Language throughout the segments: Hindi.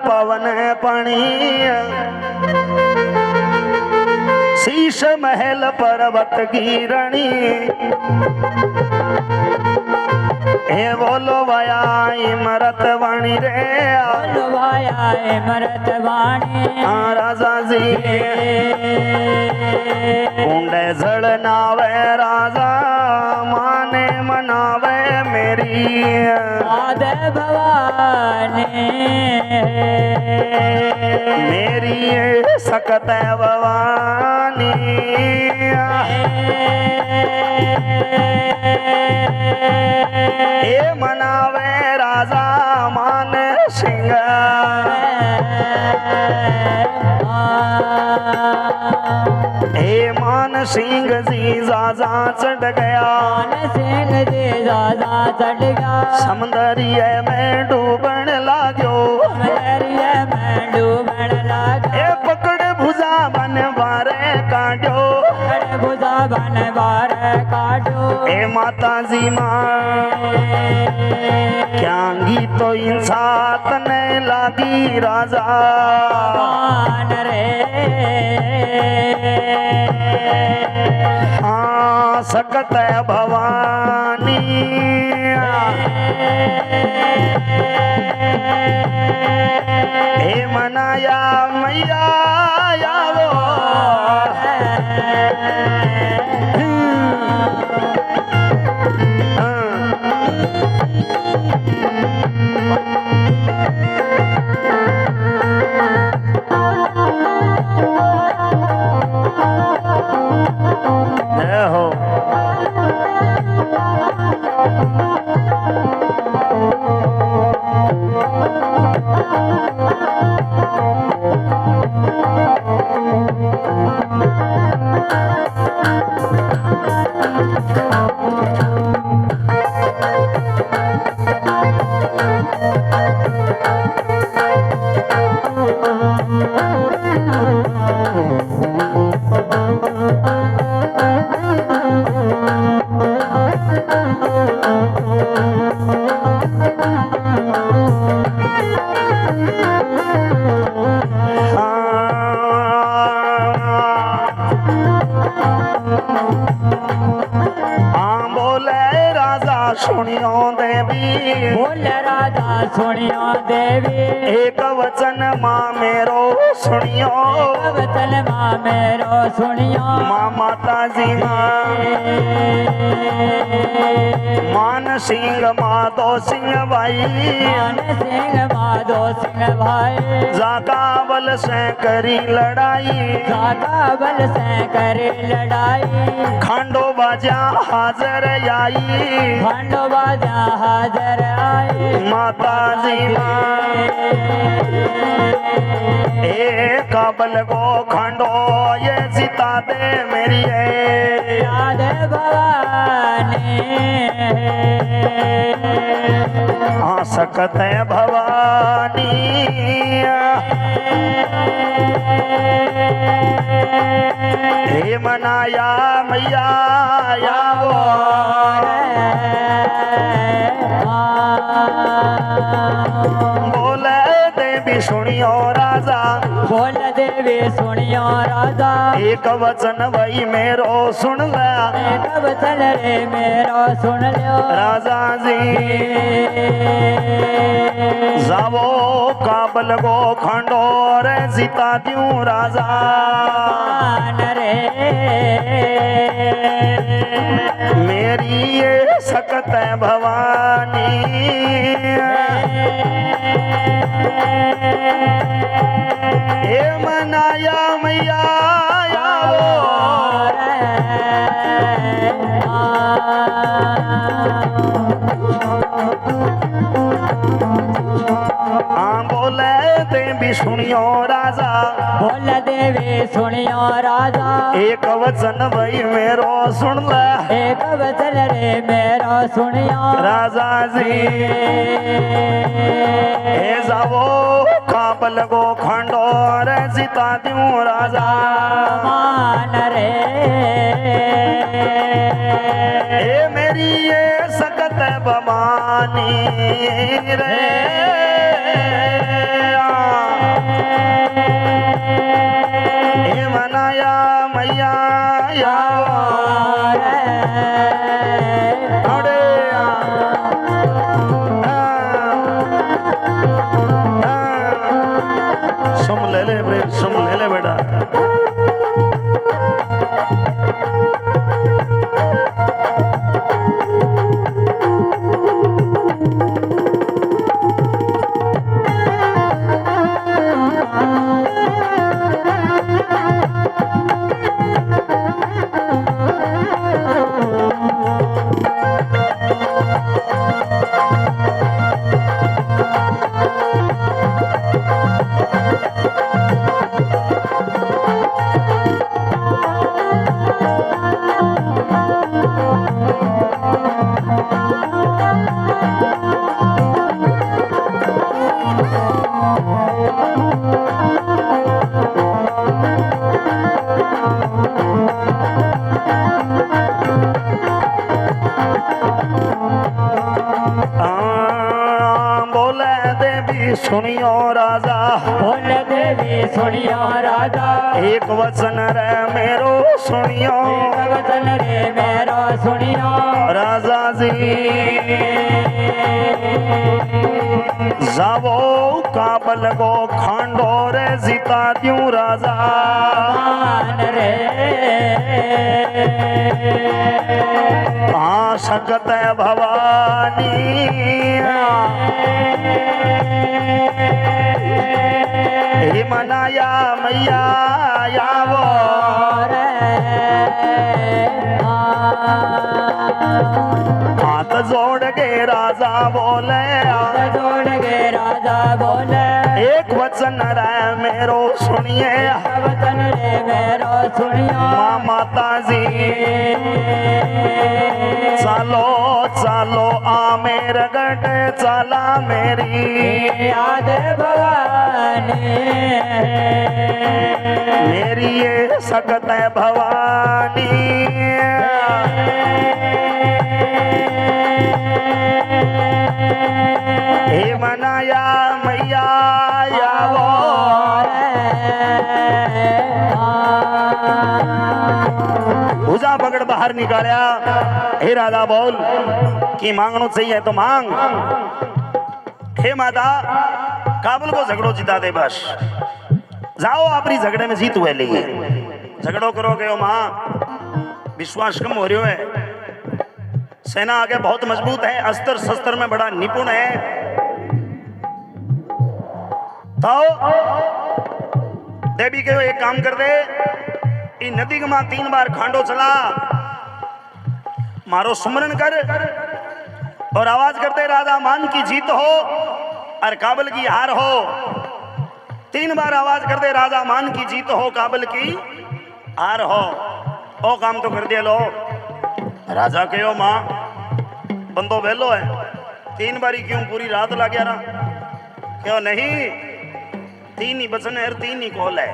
पवन पानी शीश महल पर्वत की रणी हे बोलो वाया इमरत वाणी रे बोलो वाया इमरत वाणी राजा जी कुंडे जड़नावे राजा माने मनावे मेरी आदे भवानी मेरी सकत भवानी हे मनावे राजा मान सिंह हे मान सिंह जी जाजा चढ़ गया मान सिंह जी जाजा चढ़ गया समंदरिया में डूबन लाग्यो समंदरिया में डूबन लागा ए पकड़ भुजा बन बारे काटो पकड़ भुजा बन बारे काटो ए माता जी मां क्यांगी तो इंसात ने लागी राजा मान रे हाँ सकत भवानी हे मनाया मैया यावो हो सुनियो देवी बोल राजा सुनियो देवी एक वचन माँ मेरो सुनियो एक वचन माँ मेरो सुनियो माँ माता जी मान सिंह माधो सिंह भाई मान सिंह माधो सिंह भाई जाका बल से करी लड़ाई जाका बल से करी लड़ाई खांडो बाजा हाजर आई खांडो बाजा हाजर आए माता जी ए काबल को खांडो ये सीता दे मेरी है याद भवानी हाँ सकत है भवानी हे मनाया मैया यावो बोले देवी सुनियो राजा बोल देवी सुनियो राजा एक वचन वही मेरो सुन ले एक वचन रे मेरो सुन लो राजा जी जावो काबल को खंडो रे सीता द्यू राजा रे मेरी ये सकत है भवानी हे मनाया मैया बोले देवी सुनियो राजा बोल देवी सुनियो राजा एक वचन भाई मेरो सुन ले एक वचन रे मेरो सुनियो राजा जी हे जावो काबल को खंडो रे सीता द्यू राजा मान रे हे मेरी ये सकत भवानी रे सुनियो राजा बोल देवी सुनियो राजा एक वचन रे मेरो सुनियो एक वचन रे मेरो सुनियो राजा जी जावो काबल को खांडो रे जीता द्यूं राजा मान रे हाँ सकत है भवानी हे मनाया मैया यावो हाथ जोड़ के राजा बोले जोड़ के राजा बोले एक वचन रे मेरो सुनिए वचन रे मेरो सुनियो माँ माता जी चालो चालो आ मेरे गट चला मेरी याद भवानी मेरी ये सकत है भवानी हे मनाया मैया यावो भुजा पकड़ बाहर निकालिया हे राजा बोल कि मांगनो चाहिए तो मांग हे माता काबुल को झगड़ो जिता दे बस जाओ अपनी झगड़े में जीत हुए लिए झगड़ो करोगे ओ मां विश्वास कम हो रही है सेना आगे बहुत मजबूत है अस्त्र शस्त्र में बड़ा निपुण है तो देवी के एक काम कर दे इ नदी के मां 3 बार खांडो चला मारो सुमरन कर और आवाज करते राजा मान की जीत हो और काबल की हार हो 3 बार आवाज करते राजा मान की जीत हो काबल की हार हो ओ काम तो कर दिया लो राजा कहो मां बंदो वेलो है 3 बारी क्यों पूरी रात ला गया ना क्यों नहीं 3 ही बचन है 3 ही कॉल है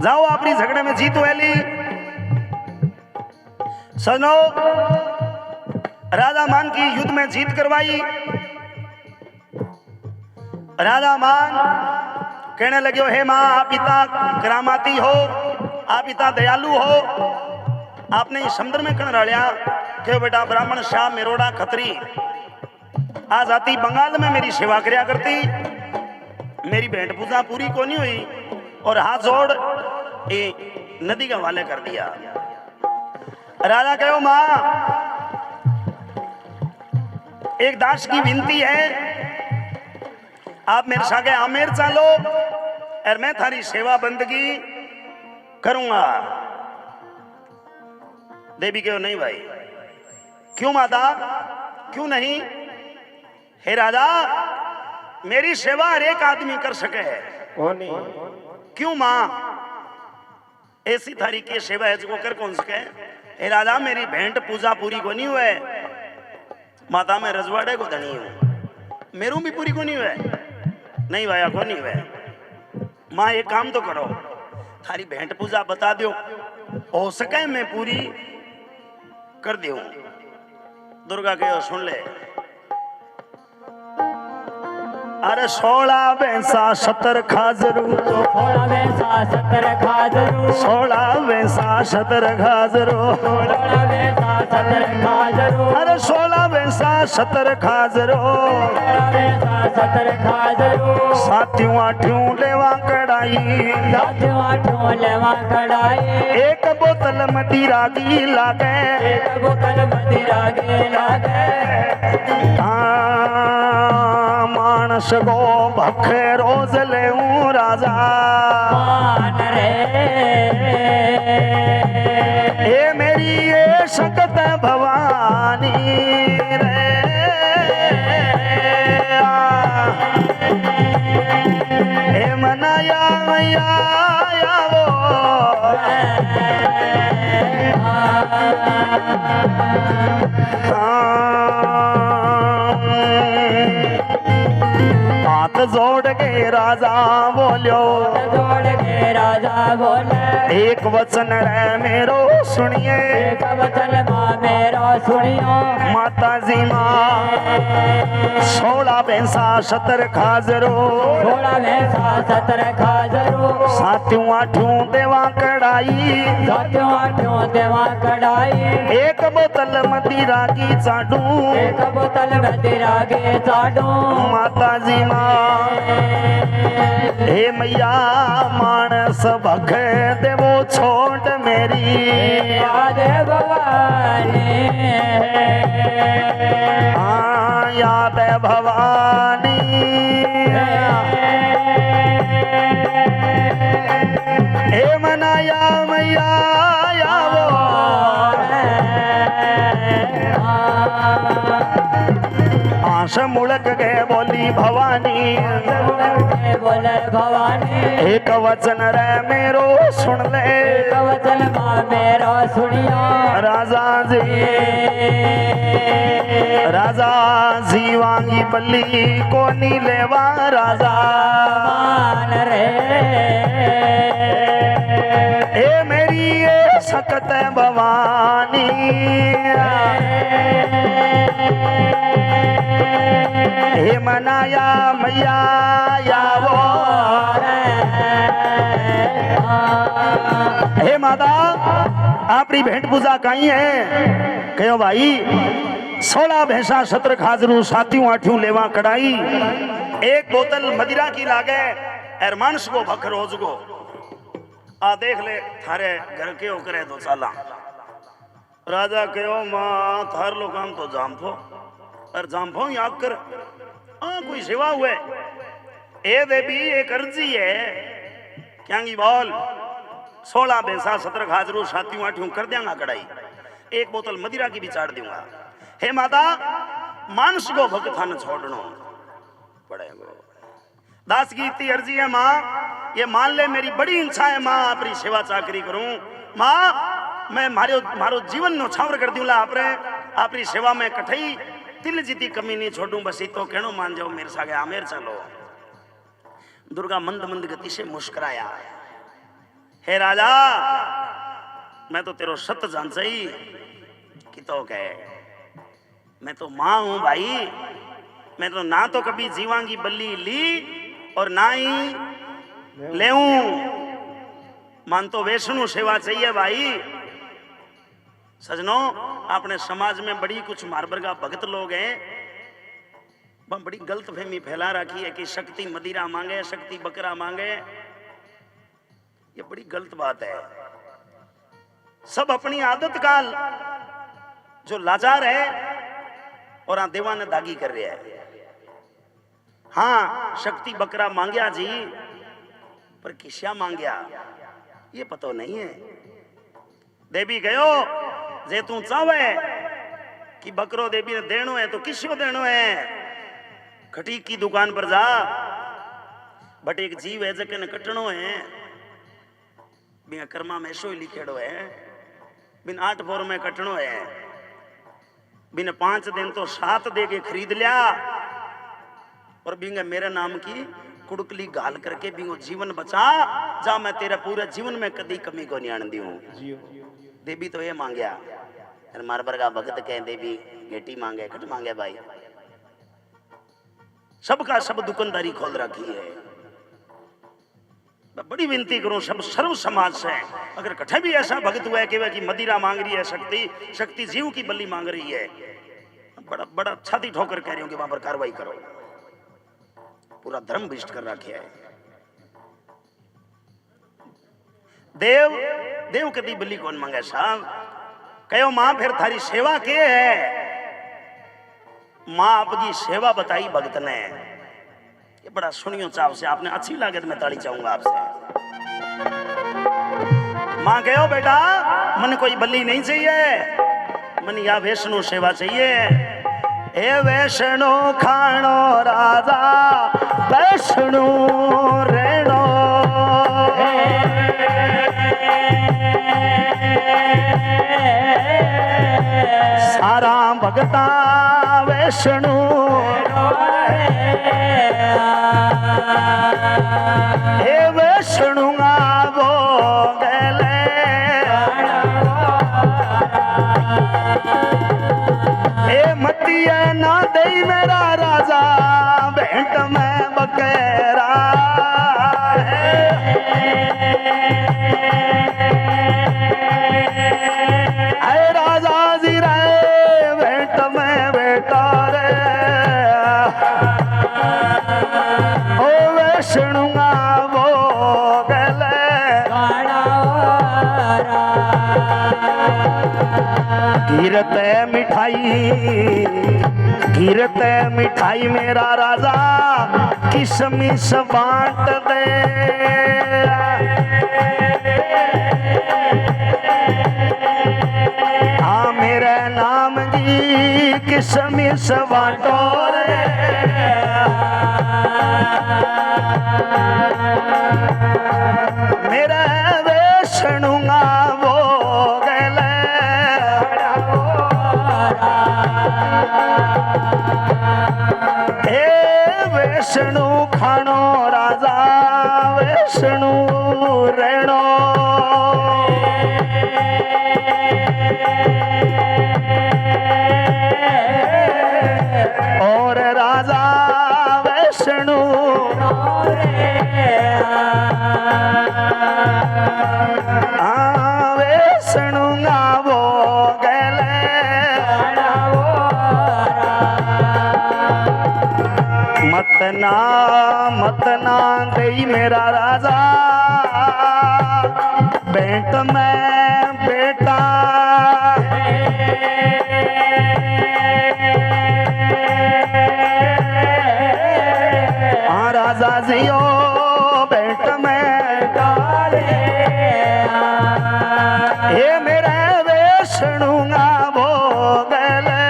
जाओ अपनी झगड़े में जीत वेली सुनो राजा मान की युद्ध में जीत करवाई राजा मान कहने लगे हे मां आप इतना करामाती हो आप इतना दयालु हो आपने इस समुद्र में कण रलिया क्यों बेटा ब्राह्मण शाह मेरोड़ा खत्री आज आती बंगाल में मेरी सेवा करया करती मेरी भेंट पूजा पूरी को नहीं हुई और हाथ जोड़ ये नदी का वाले कर दिया राजा कहो मां एक दास की विनती है आप मेरे सागे आमेर चालो और मैं थारी सेवा बंदगी करूंगा देवी कहो नहीं भाई क्यों माता क्यों नहीं हे राजा मेरी सेवा हर एक आदमी कर सके है क्यों मां ऐसी थारी की सेवा है जो कर कौन सके हे राजा मेरी भेंट पूजा पूरी को नहीं हुए माता मैं रजवाड़े को धनी हूं मेरू भी पूरी को नहीं हुए नहीं भाया को नहीं हुए मां एक काम तो करो थारी भेंट पूजा बता दो हो सके मैं पूरी कर दू दुर्गा के सुन ले अरे 16 भैंसा 70 खाजरू 16 भैंसा 70 खाजरू 16 भैंसा 70 खाजरू 16 भैंसा 70 खाजरू अरे 16 भैंसा 70 खाजरू 16 भैंसा 70 खाजरू साथियों आठियों लेवा कड़ाई साथियों आठों लेवा कड़ाई एक बोतल मदिरा की लागे एक बोतल मदिरा के लागे मानस को भखे रोज ले राजा मान रे ए मेरी ये सकत भवानी रे ए मनाया मैया वो हाथ जोड़ के राजा बोलियो, जोड़ के राजा बोले, एक वचन रे मेरो सुनिए, एक वचन माँ मेरा सुनियो। माता जी माँ 16 भैंसा 17 खाजरो, 16 भैंसा 17 खाजरो, 7 8 देवा कढ़ाई, 7 8 देवा कढ़ाई, एक बोतल मदिरा की चाडू, एक बोतल मदिरा के चाडू। माता जी माँ हे मैया मानस भग देवो छोड़ मेरी, याद भवानी, हाँ याद है भवानी, हे मनाया मैया यावो, आश मुड़क गए बोली भवानी, बोले भवानी, एक वचन रे मेरो सुन ले, एक वचन माँ मेरा सुनियो। राजा जी वांगी बल्ली कोनी लेवा राजा मान रे, ए मेरी ये सकत भवानी, हे मनाया मैया यावो, हे माता आपरी भेंट पूजा कहीं है, कहो भाई 16 भैंसा 17 खाजरू 7 8 लेवा कढ़ाई, एक बोतल मदिरा की लागे एर मानस को भख रोज को आ देख ले थारे घर के करे तो साला। राजा कहो मां थार लो काम तो जामफो और जामफो याद कर कोई सेवा हुए ए देवी एक अर्जी है क्यांगी बोल 16 भैंसा 17 खाजरू 7 8 कर देंगा कढ़ाई, एक बोतल मदिरा की भी चाड़ दूंगा। हे माता मानस को भक्त थान छोड़नो पड़ेगा। दास की इतनी अर्जी है माँ, ये मान ले मेरी बड़ी इच्छा है माँ अपनी सेवा चाकरी करूं माँ, मैं मारो जीवन नो छावर कर दूंला आपरे आपरी सेवा में कठई तिल जीती कमी नहीं छोड़ूं, बस तो कहनो मान जाओ मेरे सागे आमेर चलो। दुर्गा मंद मंद गति से मुस्कुराया, हे राजा मैं तो तेरो सत जान सही कि तो कहे मैं तो मां हूं भाई, मैं तो ना तो कभी जीवांगी बल्ली ली और ना ही लेऊं, मान तो वैष्णु सेवा चाहिए भाई। सजनों आपने समाज में बड़ी कुछ मारबरगा भगत लोग हैं, बड़ी गलत फहमी फैला रखी है कि शक्ति मदिरा मांगे शक्ति बकरा मांगे, ये बड़ी गलत बात है। सब अपनी आदत काल जो लाचार है और देवा ने दागी कर रहा है। हाँ शक्ति बकरा मांगया जी, पर किस्या मांगया ये पता नहीं है। देवी गयो जे तू चावे कि बकरो देवी ने देनो है तो किस्यो देनो है, खटीक की दुकान पर जा, बट एक जीव है जके ने कटनो है, बिना कर्मा में ऐसो ही लिखेड़ो है, बिन 8 पोर में कटनो है, बिन 5 दिन तो 7 दे के खरीद लिया और बिंगा मेरे नाम की कुड़कली गाल करके बिंगो जीवन बचा जा, मैं तेरा पूरा जीवन में कदी कमी को नहीं आन दी हूं। देवी तो ये मांगया मारबर का भगत कहे देवी गेटी मांगे कट मांगे भाई, सबका सब दुकानदारी खोल रखी है। मैं बड़ी विनती करूं सब सर्व समाज से, अगर कठे भी ऐसा भगत हुआ है कि मदिरा मांग रही है शक्ति जीव की बलि मांग रही है, बड़ा बड़ा छाती ठोकर कह रही हूं कि वहां पर कार्रवाई करो, पूरा धर्म भ्रष्ट कर रखे है। देव कदी बलि कौन मांगे साहब, कहो मां फिर थारी सेवा के है, मां आपकी सेवा बताई भगत ने, ये बड़ा सुनियो चाव से, आपने अच्छी लागत में ताड़ी चाहूंगा आपसे। मां कहो बेटा मन कोई बलि नहीं चाहिए, मन या वैष्णो सेवा चाहिए। हे वैष्णो खानो राजा वैष्णो रेणो, सारा भगता वैष्णु हे वैष्णु आवो गले हे मतिया ना दई मेरा राजा भेंट में बकेरा है राजा जी रे भेंट में बेटा रे ओ वैष्णु आवो गले गिरते मिठाई मेरा राजा किशमिश बांट दे हाँ मेरे नाम जी किशमिश बांटो रे मेरा वैष्णु आवो गले हे वैष्णु खानो राजा वैष्णु रेणो और राजा वैष्णु वैष्णु आवो गले मतना दई मेरा राजा भेंट में बेटा हाँ राजा जियो भेंट में डाले हे मेरे वैष्णु आवो गले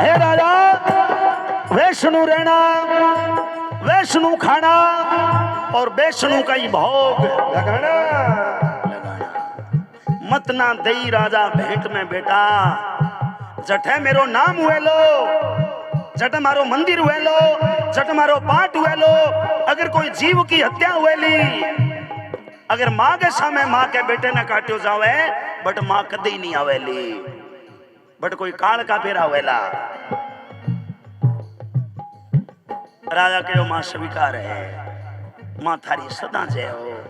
हे राजा वैष्णु रहना वैष्णु खाना और वैष्णु का ही भोग लगाना मत ना दई राजा भेंट में बेटा जठे मेरो नाम हुए लो जट मारो मंदिर हुए लो जट मारो पाठ हुए लो अगर कोई जीव की हत्या हुए ली अगर माँ के सामने माँ के बेटे ने काट्यो जावे बट माँ कदी नहीं आवेली बट कोई काल का फेरा हुएला राजा कहो माँ स्वीकार है माँ थारी सदा जय हो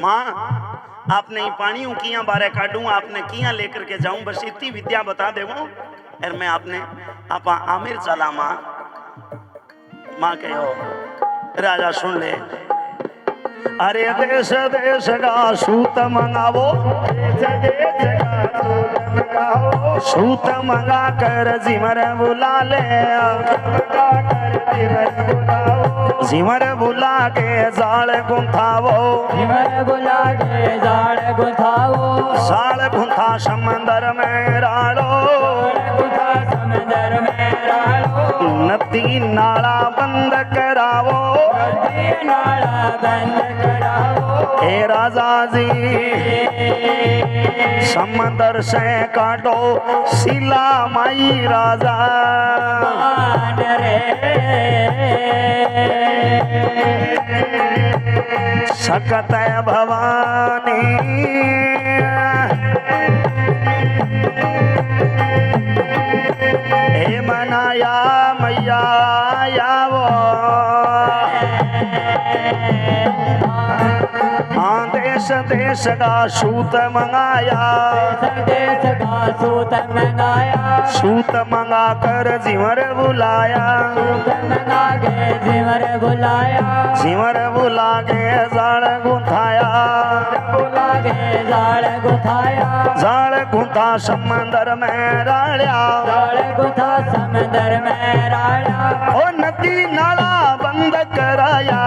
माँ आपने ही पानी किया बारे काटूं आपने किया लेकर के जाऊं बस इतनी विद्या बता दे और मैं आपने आप आमिर चला माँ कहो राजा सुन ले अरे देश देश का सूत मंगावो सूत मंगा कर जिमर बुला ले जिमर बुला के जाल गुंथावो साल गुंथा समंदर में राड़ो नदी नाला बंद करावो हे राजा जी समंदर से काटो शिला माई राजा सकत भवानी हे मनाया मैया यावो हाँ देश देश का सूत मंगाया सूत मंगा कर जिमर बुलाया जिमर बुला के जाल गुंथाया जाल गुंथा समंदर में राड़िया ओ नदी नाला बंद कराया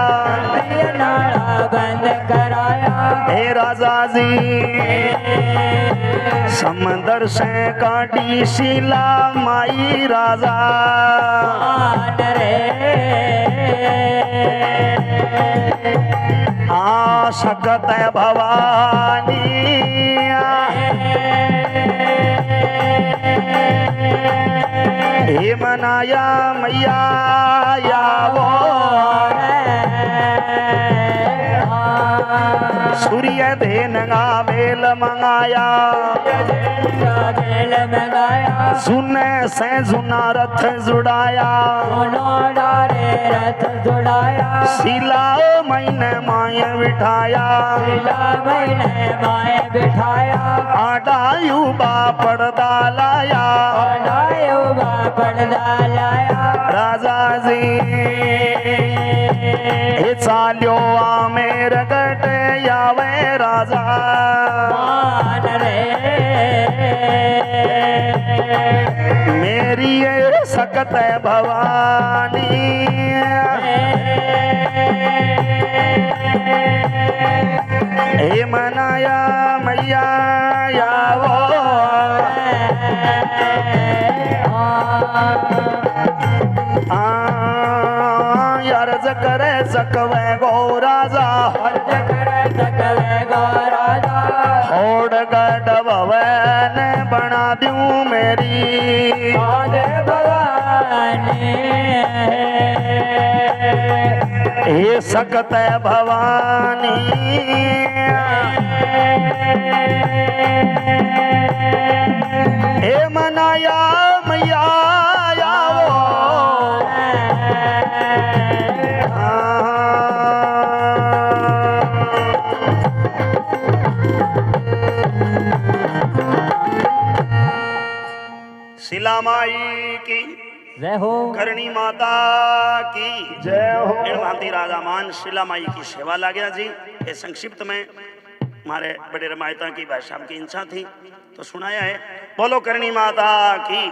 हे राजा जी समंदर से काटी शिला माई राजा आ सकत भवानी हे मनाया मैया यावो सूर्य धेनगा बेल मंगाया सुने से सुना रथ जुड़ाया रथ जुड़ाया शिला मैंने माय बिठाया माए बिठाया आडायु बा पड़दा लाया पर्दा लाया राजा जी हे चाल्यो आमेर गट यावे राजा मान रे मेरी ये सकत भवानी हे मनाया मैया यावो अर्ज करे सकवे गो राजा होड़ गढ़ भवन बना दूं मेरी हे सकत भवानी हे मनाया मैया यावो शिला माई की जय हो करणी माता की जय हो। भांति राजा मान शिला माई की सेवा ला गया जी। ये संक्षिप्त में हमारे बड़े रमायता की भाई साहब की इच्छा थी तो सुनाया है। बोलो करणी माता की।